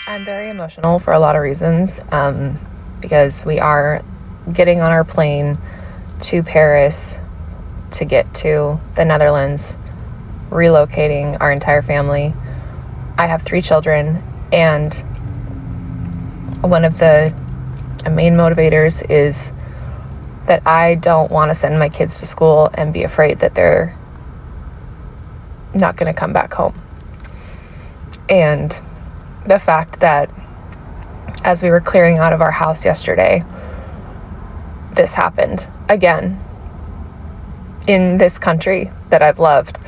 I'm very emotional for a lot of reasons, because we are getting on our plane to Paris to get to the Netherlands, relocating our entire family. I have 3 children, and one of the main motivators is that I don't want to send my kids to school and be afraid that they're not going to come back home. And the fact that as we were clearing out of our house yesterday, this happened again in this country that I've loved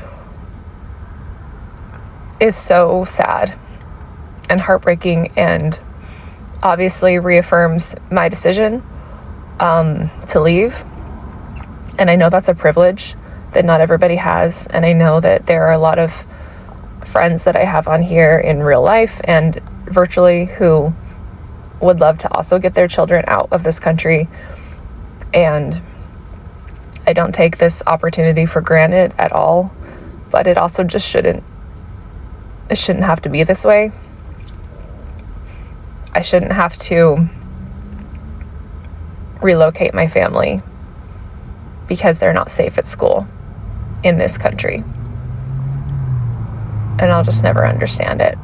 is so sad and heartbreaking, and obviously reaffirms my decision to leave. And I know that's a privilege that not everybody has, and I know that there are a lot of friends that I have on here in real life and virtually who would love to also get their children out of this country. And I don't take this opportunity for granted at all, but it also just shouldn't have to be this way. I shouldn't have to relocate my family because they're not safe at school in this country. And I'll just never understand it.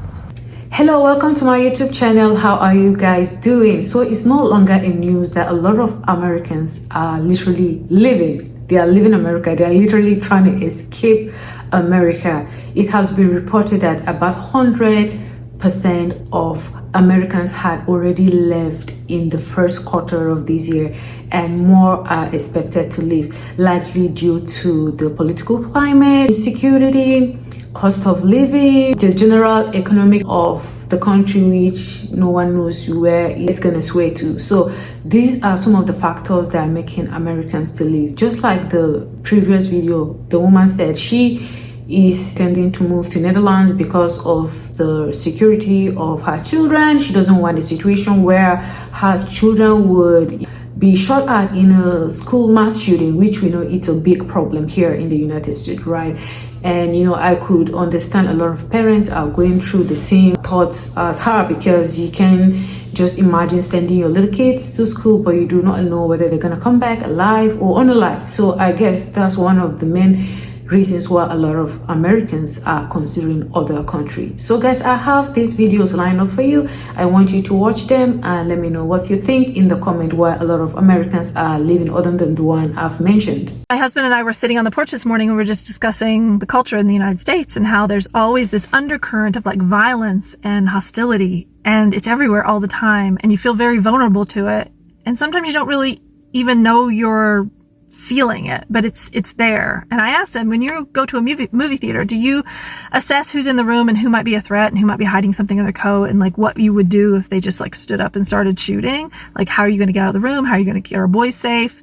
Hello, welcome to my YouTube channel. How are you guys doing? So it's no longer in news that a lot of Americans are literally living. They are living America. They are literally trying to escape America. It has been reported that about 100% of Americans had already left in the first quarter of this year, and more are expected to leave, largely due to the political climate, insecurity, cost of living, the general economic of the country, which no one knows where it's going to sway to. So these are some of the factors that are making Americans to leave. Just like the previous video, the woman said she is tending to move to Netherlands because of the security of her children. She doesn't want a situation where her children would be shot at in a school mass shooting, which we know it's a big problem here in the United States, right? And I could understand a lot of parents are going through the same thoughts as her, because you can just imagine sending your little kids to school, but you do not know whether they're going to come back alive or unalive. So I guess that's one of the main reasons why a lot of Americans are considering other countries. So guys, I have these videos lined up for you. I want you to watch them and let me know what you think in the comment why a lot of Americans are leaving other than the one I've mentioned. My husband and I were sitting on the porch this morning and we were just discussing the culture in the United States and how there's always this undercurrent of like violence and hostility, and it's everywhere all the time, and you feel very vulnerable to it. And sometimes you don't really even know you're feeling it, but it's there. And I asked him, when you go to a movie theater, do you assess who's in the room and who might be a threat and who might be hiding something in their coat, and like what you would do if they just like stood up and started shooting? Like, how are you going to get out of the room? How are you going to get our boys safe?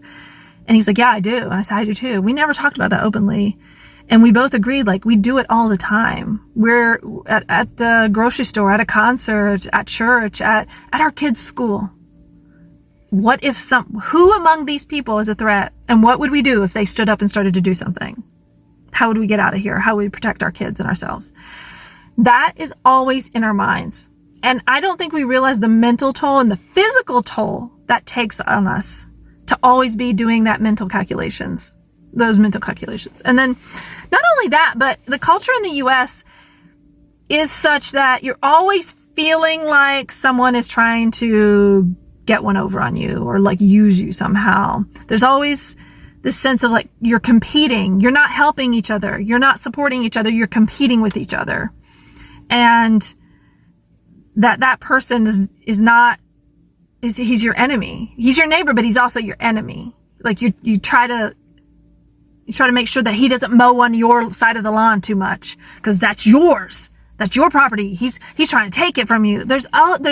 And he's like, yeah, I do. And I said, I do too. We never talked about that openly. And we both agreed, like, we do it all the time. We're at the grocery store, at a concert, at church, at our kids' school. What if who among these people is a threat? And what would we do if they stood up and started to do something? How would we get out of here? How would we protect our kids and ourselves? That is always in our minds. And I don't think we realize the mental toll and the physical toll that takes on us to always be doing those mental calculations. And then not only that, but the culture in the US is such that you're always feeling like someone is trying to get one over on you or like use you somehow. There's always this sense of like you're competing. You're not helping each other. You're not supporting each other. You're competing with each other. And that person he's your enemy. He's your neighbor, but he's also your enemy. Like you try to make sure that he doesn't mow on your side of the lawn too much, because that's yours. That's your property. He's trying to take it from you. There's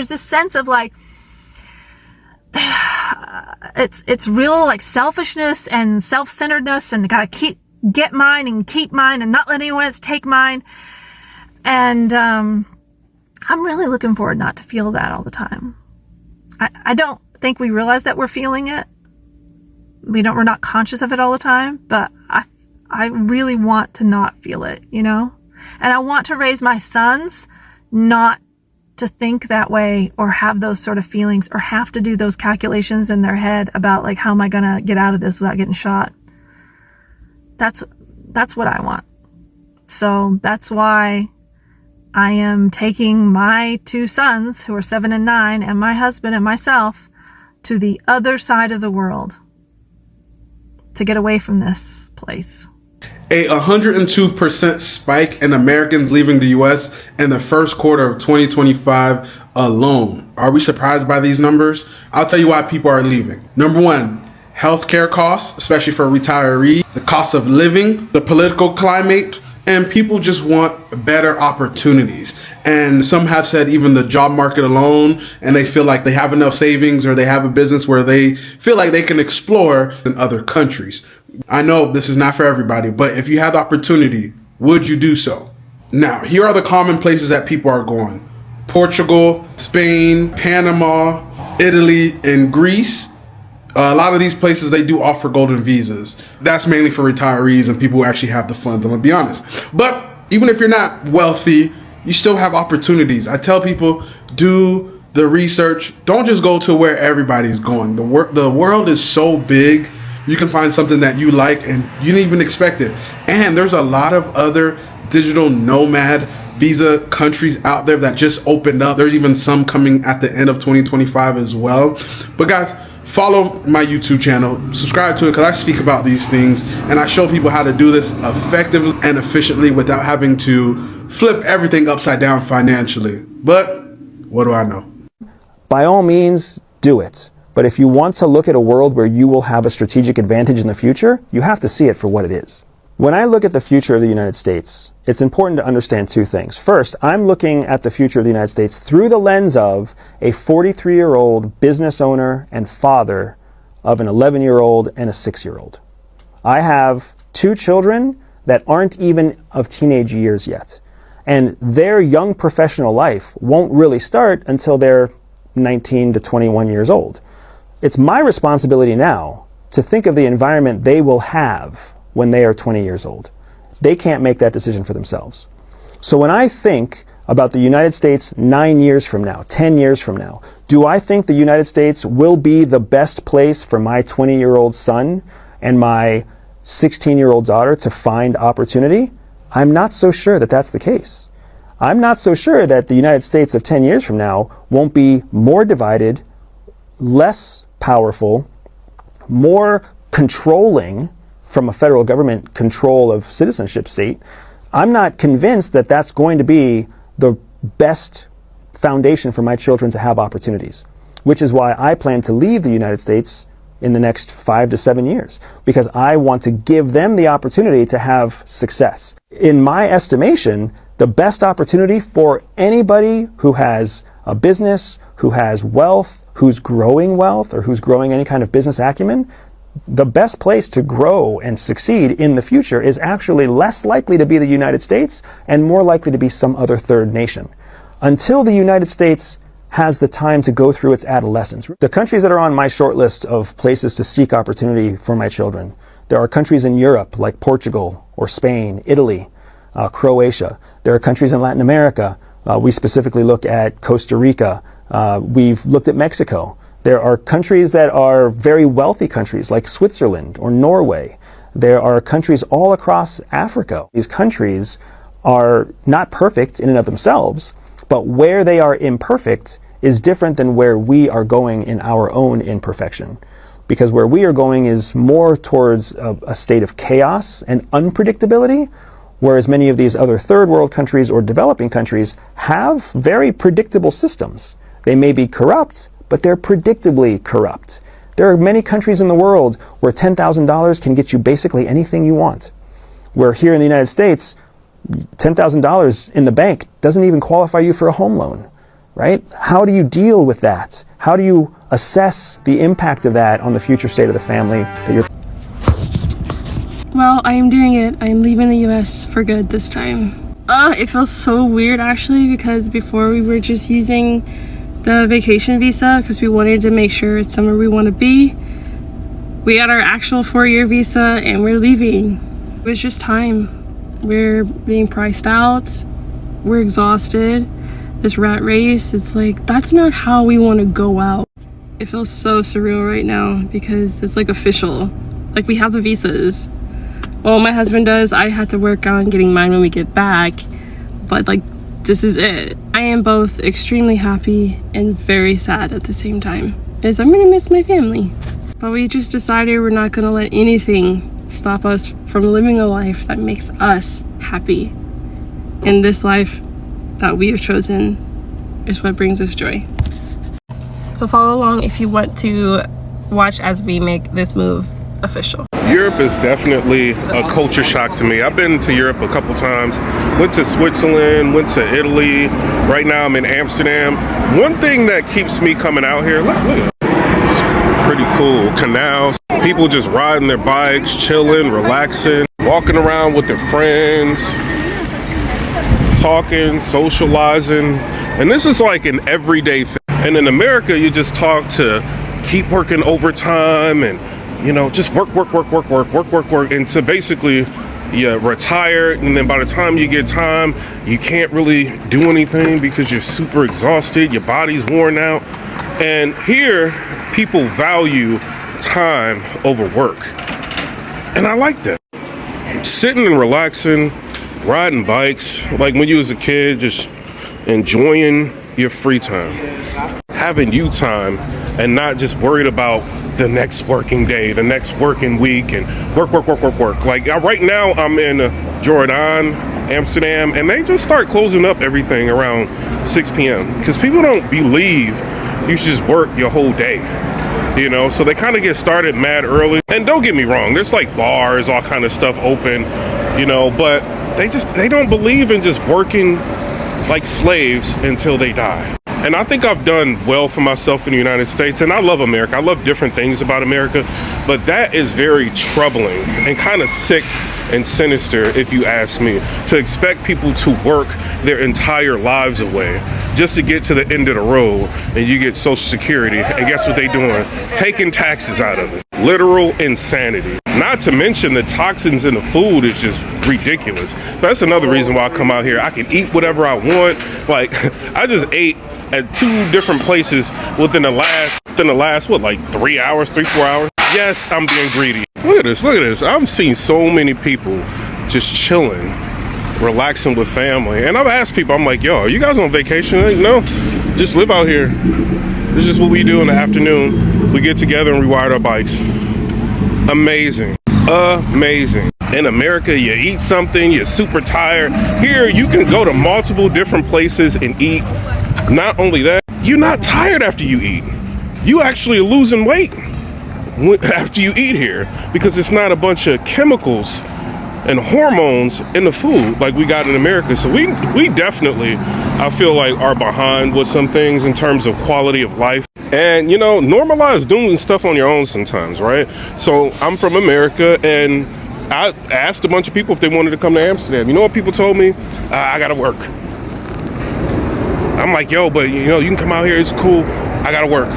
this sense of like, it's real like selfishness and self-centeredness, and gotta get mine and keep mine and not let anyone else take mine. And I'm really looking forward not to feel that all the time. I don't think we realize that we're feeling it. We're not conscious of it all the time, but I really want to not feel it, And I want to raise my sons not to think that way or have those sort of feelings or have to do those calculations in their head about like, how am I going to get out of this without getting shot? That's what I want. So that's why I am taking my two sons, who are 7 and 9, and my husband and myself to the other side of the world to get away from this place. A 102% spike in Americans leaving the U.S. in the first quarter of 2025 alone. Are we surprised by these numbers? I'll tell you why people are leaving. Number one, healthcare costs, especially for retirees, the cost of living, the political climate, and people just want better opportunities. And some have said even the job market alone, and they feel like they have enough savings or they have a business where they feel like they can explore in other countries. I know this is not for everybody, but if you had the opportunity, would you do so? Now, here are the common places that people are going: Portugal, Spain, Panama, Italy, and Greece. A lot of these places, they do offer golden visas. That's mainly for retirees and people who actually have the funds, I'm gonna be honest. But even if you're not wealthy, you still have opportunities. I tell people, do the research. Don't just go to where everybody's going. The world is so big. You can find something that you like and you didn't even expect it. And there's a lot of other digital nomad visa countries out there that just opened up. There's even some coming at the end of 2025 as well. But guys, follow my YouTube channel, subscribe to it, because I speak about these things and I show people how to do this effectively and efficiently without having to flip everything upside down financially. But what do I know? By all means, do it. But if you want to look at a world where you will have a strategic advantage in the future, you have to see it for what it is. When I look at the future of the United States, it's important to understand two things. First, I'm looking at the future of the United States through the lens of a 43-year-old business owner and father of an 11-year-old and a 6-year-old. I have two children that aren't even of teenage years yet. And their young professional life won't really start until they're 19 to 21 years old. It's my responsibility now to think of the environment they will have when they are 20 years old. They can't make that decision for themselves. So when I think about the United States 9 years from now, 10 years from now, do I think the United States will be the best place for my 20-year-old son and my 16-year-old daughter to find opportunity? I'm not so sure that that's the case. I'm not so sure that the United States of 10 years from now won't be more divided, less powerful, more controlling from a federal government control of citizenship state. I'm not convinced that that's going to be the best foundation for my children to have opportunities, which is why I plan to leave the United States in the next 5 to 7 years, because I want to give them the opportunity to have success. In my estimation, the best opportunity for anybody who has a business, who has wealth, who's growing wealth, or who's growing any kind of business acumen, the best place to grow and succeed in the future is actually less likely to be the United States and more likely to be some other third nation. Until the United States has the time to go through its adolescence. The countries that are on my short list of places to seek opportunity for my children, there are countries in Europe like Portugal or Spain, Italy, Croatia. There are countries in Latin America. We specifically look at Costa Rica. We've looked at Mexico. There are countries that are very wealthy countries like Switzerland or Norway. There are countries all across Africa. These countries are not perfect in and of themselves, but where they are imperfect is different than where we are going in our own imperfection. Because where we are going is more towards a state of chaos and unpredictability, whereas many of these other third world countries or developing countries have very predictable systems. They may be corrupt, but they're predictably corrupt. There are many countries in the world where $10,000 can get you basically anything you want. Where here in the United States, $10,000 in the bank doesn't even qualify you for a home loan, right? How do you deal with that? How do you assess the impact of that on the future state of the family that you're... Well, I am doing it. I am leaving the US for good this time. It feels so weird actually, because before we were just using the vacation visa because we wanted to make sure it's somewhere we want to be. We got our actual 4-year visa and we're leaving. It was just time. We're being priced out. We're exhausted. this rat race. It's like, that's not how we want to go out. It feels so surreal right now because it's like official. Like, we have the visas. Well, my husband does. I had to work on getting mine when we get back. But like, this is it. I am both extremely happy and very sad at the same time, as I'm gonna miss my family. But we just decided we're not gonna let anything stop us from living a life that makes us happy. And this life that we have chosen is what brings us joy. So follow along if you want to watch as we make this move official. Europe is definitely a culture shock to me. I've been to Europe a couple times. Went to Switzerland, went to Italy. Right now I'm in Amsterdam. One thing that keeps me coming out here, look at it. It's pretty cool. Canals, people just riding their bikes, chilling, relaxing, walking around with their friends, talking, socializing. And this is like an everyday thing. And in America, you just talk to keep working overtime and, you know, just work. And so basically, you retire, and then by the time you get time, you can't really do anything because you're super exhausted, your body's worn out. And here, people value time over work. And I like that. Sitting and relaxing, riding bikes, like when you was a kid, just enjoying your free time. Having you time and not just worried about the next working day, the next working week, and work. Like right now I'm in Jordan, Amsterdam, and they just start closing up everything around 6 p.m. because people don't believe you should just work your whole day, you know? So they kind of get started mad early. And don't get me wrong, there's like bars, all kind of stuff open, you know, but they don't believe in just working like slaves until they die. And I think I've done well for myself in the United States, and I love America. I love different things about America, but that is very troubling and kind of sick and sinister, if you ask me, to expect people to work their entire lives away just to get to the end of the road and you get Social Security, and guess what they doing? Taking taxes out of it. Literal insanity. Not to mention the toxins in the food is just ridiculous. So that's another reason why I come out here. I can eat whatever I want. Like, I just ate at 2 different places within the last what, like 3 hours, 3-4 hours. Yes, I'm being greedy. Look at this. I've seen so many people just chilling, relaxing with family. And I've asked people, I'm like, yo, are you guys on vacation? Like, no, just live out here. This is what we do in the afternoon. We get together and we ride our bikes. Amazing. In America, you eat something, you're super tired. Here, you can go to multiple different places and eat. Not only that, you're not tired after you eat. You actually are losing weight after you eat here because it's not a bunch of chemicals and hormones in the food like we got in America. So we definitely, I feel like, are behind with some things in terms of quality of life. And, you know, normalize doing stuff on your own sometimes, right? So I'm from America, and I asked a bunch of people if they wanted to come to Amsterdam. You know what people told me? I gotta work. I'm like, yo, but you know, you can come out here, it's cool. I gotta work.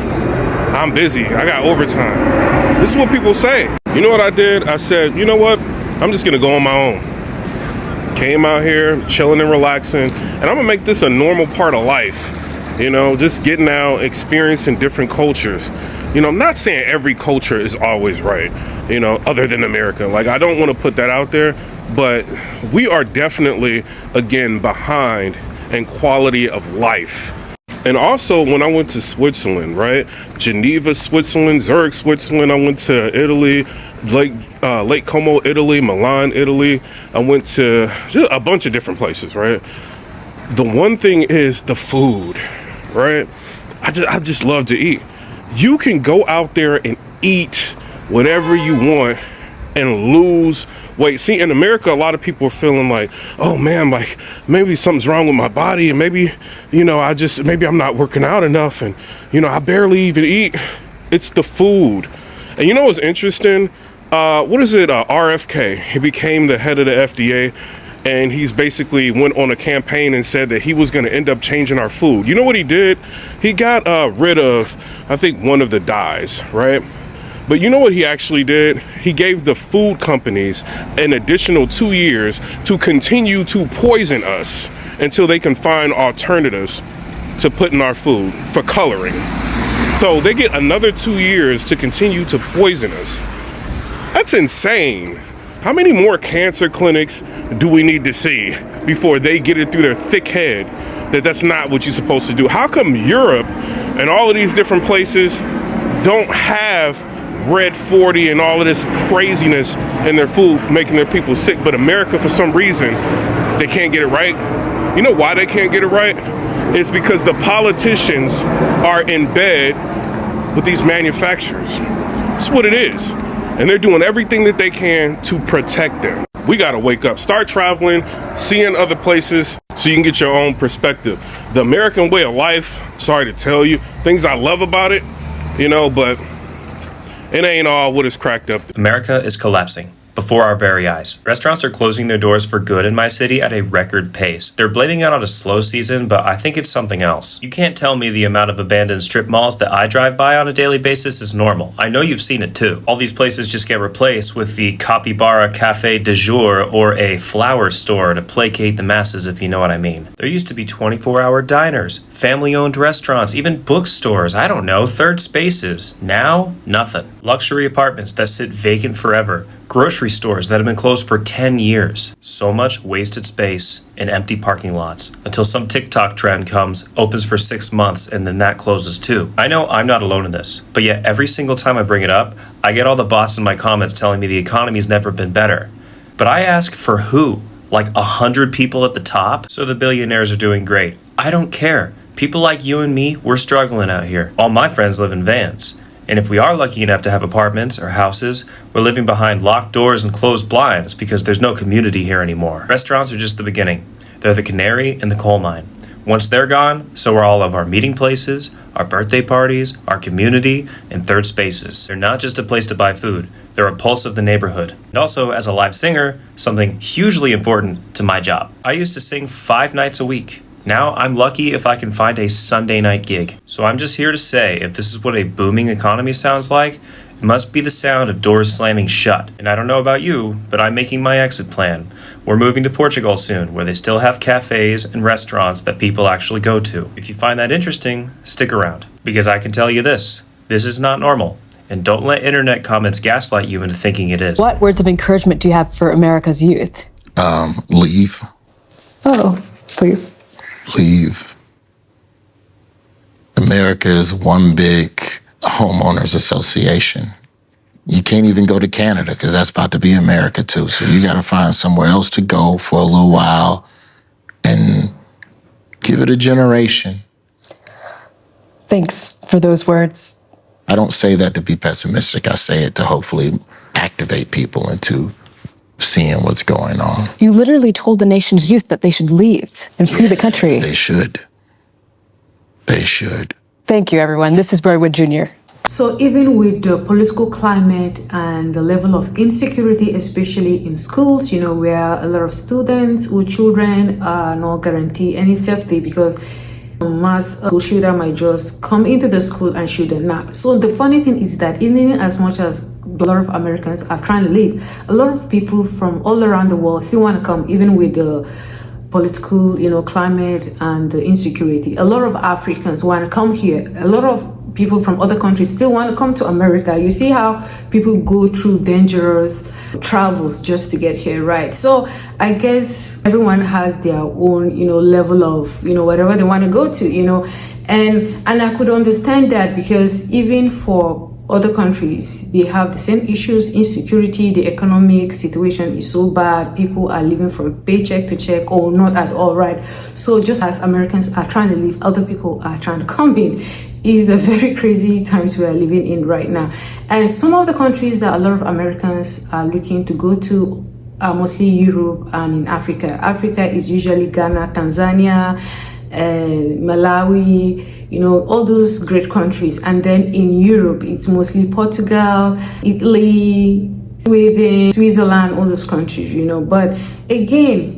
I'm busy. I got overtime. This is what people say. You know what I did? I said, you know what? I'm just gonna go on my own. Came out here, chilling and relaxing, and I'm gonna make this a normal part of life. You know, just getting out, experiencing different cultures. You know, I'm not saying every culture is always right, you know, other than America. Like, I don't want to put that out there, but we are definitely, again, behind in quality of life. And also, when I went to Switzerland, right? Geneva, Switzerland, Zurich, Switzerland. I went to Italy, Lake Como, Italy, Milan, Italy. I went to a bunch of different places, right? The one thing is the food, right? I just love to eat. You can go out there and eat whatever you want and lose weight. See, in America, a lot of people are feeling like, oh man, like maybe something's wrong with my body, and maybe, you know, maybe I'm not working out enough, and, you know, I barely even eat. It's the food. And you know what's interesting? RFK, he became the head of the FDA, and he's basically went on a campaign and said that he was going to end up changing our food. You know what he did? He got rid of, I think, one of the dyes, right? But you know what he actually did? He gave the food companies an additional 2 years to continue to poison us until they can find alternatives to put in our food for coloring. So they get another 2 years to continue to poison us. That's insane. How many more cancer clinics do we need to see before they get it through their thick head that that's not what you're supposed to do? How come Europe and all of these different places don't have red 40 and all of this craziness in their food making their people sick, but America, for some reason, they can't get it right? You know why they can't get it right? It's because the politicians are in bed with these manufacturers. That's what it is. And they're doing everything that they can to protect them. We gotta wake up, start traveling, seeing other places so you can get your own perspective. The American way of life, sorry to tell you, things I love about it, but it ain't all what it's cracked up. America is collapsing before our very eyes. Restaurants are closing their doors for good in my city at a record pace. They're blaming it on a slow season, but I think it's something else. You can't tell me the amount of abandoned strip malls that I drive by on a daily basis is normal. I know you've seen it too. All these places just get replaced with the capybara cafe de jour or a flower store to placate the masses, if you know what I mean. There used to be 24-hour diners, family-owned restaurants, even bookstores, I don't know, third spaces. Now, nothing. Luxury apartments that sit vacant forever. Grocery stores that have been closed for 10 years. So much wasted space in empty parking lots until some TikTok trend comes, opens for 6 months, and then that closes too. I know I'm not alone in this, but yet every single time I bring it up, I get all the bots in my comments telling me the economy's never been better. But I ask for who? Like 100 people at the top? So the billionaires are doing great. I don't care. People like you and me, we're struggling out here. All my friends live in vans. And if we are lucky enough to have apartments or houses, we're living behind locked doors and closed blinds because there's no community here anymore. Restaurants are just the beginning. They're the canary in the coal mine. Once they're gone, so are all of our meeting places, our birthday parties, our community, and third spaces. They're not just a place to buy food. They're a pulse of the neighborhood. And also, as a live singer, something hugely important to my job. I used to sing 5 nights a week. Now I'm lucky if I can find a Sunday night gig. So I'm just here to say, if this is what a booming economy sounds like, it must be the sound of doors slamming shut. And I don't know about you, but I'm making my exit plan. We're moving to Portugal soon, where they still have cafes and restaurants that people actually go to. If you find that interesting, stick around. Because I can tell you this is not normal. And don't let internet comments gaslight you into thinking it is. What words of encouragement do you have for America's youth? Leave. Oh, please. Leave. America is one big homeowners association. You can't even go to Canada because that's about to be America too. So you got to find somewhere else to go for a little while and give it a generation. Thanks for those words. I don't say that to be pessimistic. I say it to hopefully activate people into seeing what's going on. You literally told the nation's youth that they should leave and flee the country. They should. They should. Thank you, everyone. This is Roy Wood Jr. So even with the political climate and the level of insecurity, especially in schools, where a lot of students or children are not guaranteed any safety because a mass school shooter might just come into the school and shoot them up. So the funny thing is that even as much as a lot of Americans are trying to leave, a lot of people from all around the world still want to come, even with the political, climate and the insecurity. A lot of Africans want to come here. A lot of people from other countries still want to come to America. You see how people go through dangerous travels just to get here, right? So I guess everyone has their own, level of, whatever they want to go to, and I could understand that because even for other countries, they have the same issues, insecurity, the economic situation is so bad, people are living from paycheck to check or not at all, right? So just as Americans are trying to leave, other people are trying to come in. Is a very crazy times we are living in right now. And some of the countries that a lot of Americans are looking to go to are mostly Europe and in Africa. Africa is usually Ghana, Tanzania, Malawi, all those great countries. And then in Europe, it's mostly Portugal, Italy, Sweden, Switzerland, all those countries, But again,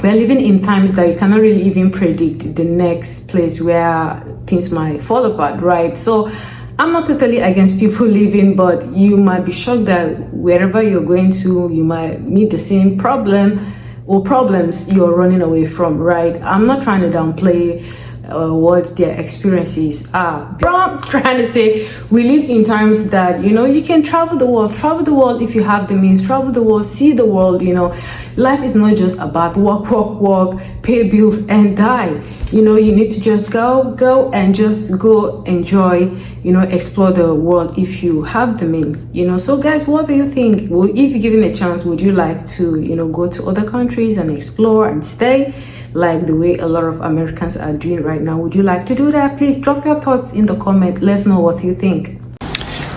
we're living in times that you cannot really even predict the next place where things might fall apart, right? So I'm not totally against people leaving, but you might be shocked that wherever you're going to, you might meet the same problem or problems you're running away from, right? I'm not trying to downplay what their experiences are. But I'm trying to say, we live in times that, you know, you can travel the world if you have the means, travel the world, see the world, you know. Life is not just about work, pay bills and die. You know, you need to just go and just go enjoy, you know, explore the world if you have the means, you know. So guys, what do you think? If you're given a chance, would you like to, you know, go to other countries and explore and stay like the way a lot of Americans are doing right now? Would you like to do that? Please drop your thoughts in the comment. Let's know what you think.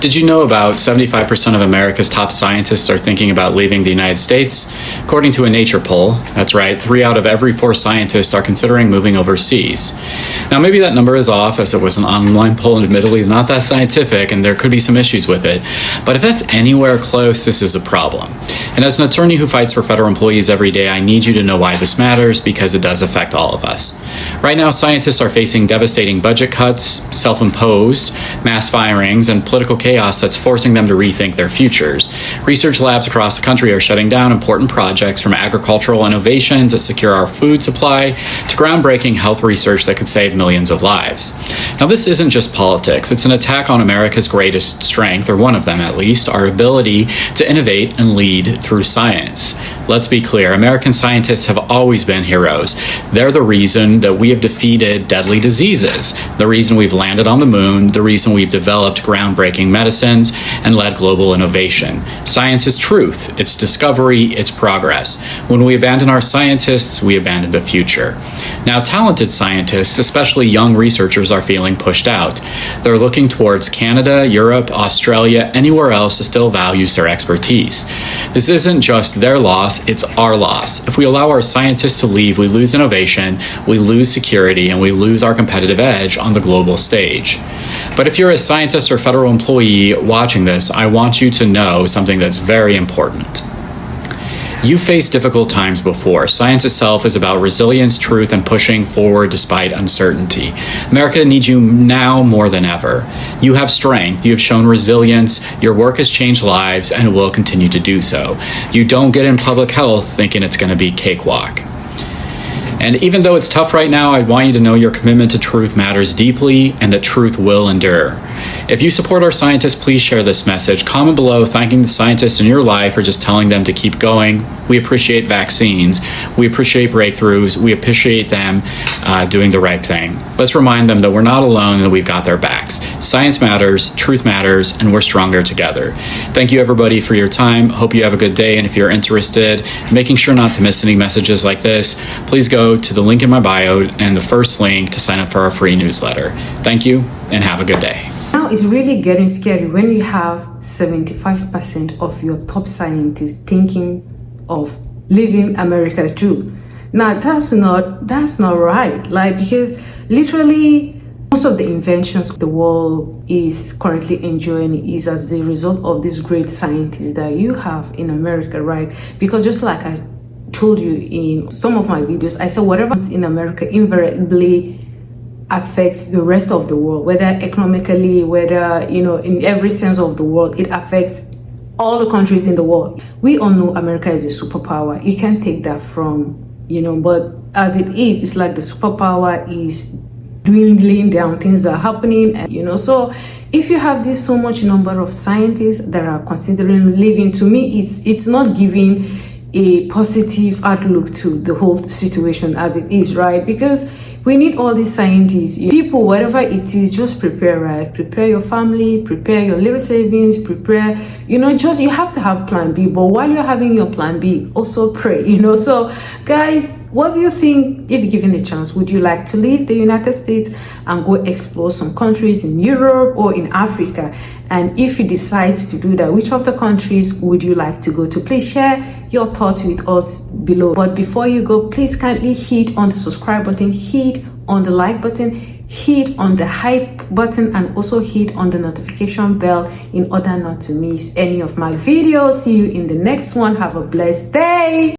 Did you know about 75% of America's top scientists are thinking about leaving the United States? According to a Nature poll, that's right, 3 out of every 4 scientists are considering moving overseas. Now, maybe that number is off, as it was an online poll and admittedly not that scientific, and there could be some issues with it. But if that's anywhere close, this is a problem. And as an attorney who fights for federal employees every day, I need you to know why this matters, because it does affect all of us. Right now, scientists are facing devastating budget cuts, self-imposed mass firings, and political chaos that's forcing them to rethink their futures. Research labs across the country are shutting down important projects, from agricultural innovations that secure our food supply to groundbreaking health research that could save millions of lives. Now, this isn't just politics. It's an attack on America's greatest strength, or one of them at least, our ability to innovate and lead through science. Let's be clear, American scientists have always been heroes. They're the reason that we have defeated deadly diseases, the reason we've landed on the moon, the reason we've developed groundbreaking medicines and led global innovation. Science is truth, it's discovery, it's progress. When we abandon our scientists, we abandon the future. Now, talented scientists, especially young researchers, are feeling pushed out. They're looking towards Canada, Europe, Australia, anywhere else that still values their expertise. This isn't just their loss, it's our loss. If we allow our scientists to leave, we lose innovation, we lose security, and we lose our competitive edge on the global stage. But if you're a scientist or federal employee watching this, I want you to know something that's very important. You've faced difficult times before. Science itself is about resilience, truth, and pushing forward despite uncertainty. America needs you now more than ever. You have strength, you have shown resilience, your work has changed lives, and will continue to do so. You don't get in public health thinking it's going to be cakewalk. And even though it's tough right now, I want you to know your commitment to truth matters deeply and that truth will endure. If you support our scientists, please share this message. Comment below thanking the scientists in your life or just telling them to keep going. We appreciate vaccines. We appreciate breakthroughs. We appreciate them doing the right thing. Let's remind them that we're not alone and that we've got their backs. Science matters, truth matters, and we're stronger together. Thank you, everybody, for your time. Hope you have a good day. And if you're interested in making sure not to miss any messages like this, please go to the link in my bio and the first link to sign up for our free newsletter. Thank you and have a good day. Now it's really getting scary when you have 75% of your top scientists thinking of leaving America too. Now that's not right. Like, because literally most of the inventions the world is currently enjoying is as a result of these great scientists that you have in America, right? Because just like I told you in some of my videos, I said whatever's in America invariably affects the rest of the world, whether economically, whether, you know, in every sense of the word, it affects all the countries in the world. We all know America is a superpower. You can't take that from, you know, but as it is, it's like the superpower is dwindling down, things are happening, and, you know, so if you have this so much number of scientists that are considering leaving, to me, it's not giving a positive outlook to the whole situation as it is, right? Because we need all these scientists, people, whatever it is, just prepare, right? Prepare your family, prepare your little savings, prepare, you know, just, you have to have plan B. But while you're having your plan B, also pray, you know. So guys, what do you think, if given a chance, would you like to leave the United States and go explore some countries in Europe or in Africa? And if you decide to do that, which of the countries would you like to go to? Please share your thoughts with us below. But before you go, please kindly hit on the subscribe button, hit on the like button, hit on the hype button, and also hit on the notification bell in order not to miss any of my videos. See you in the next one. Have a blessed day.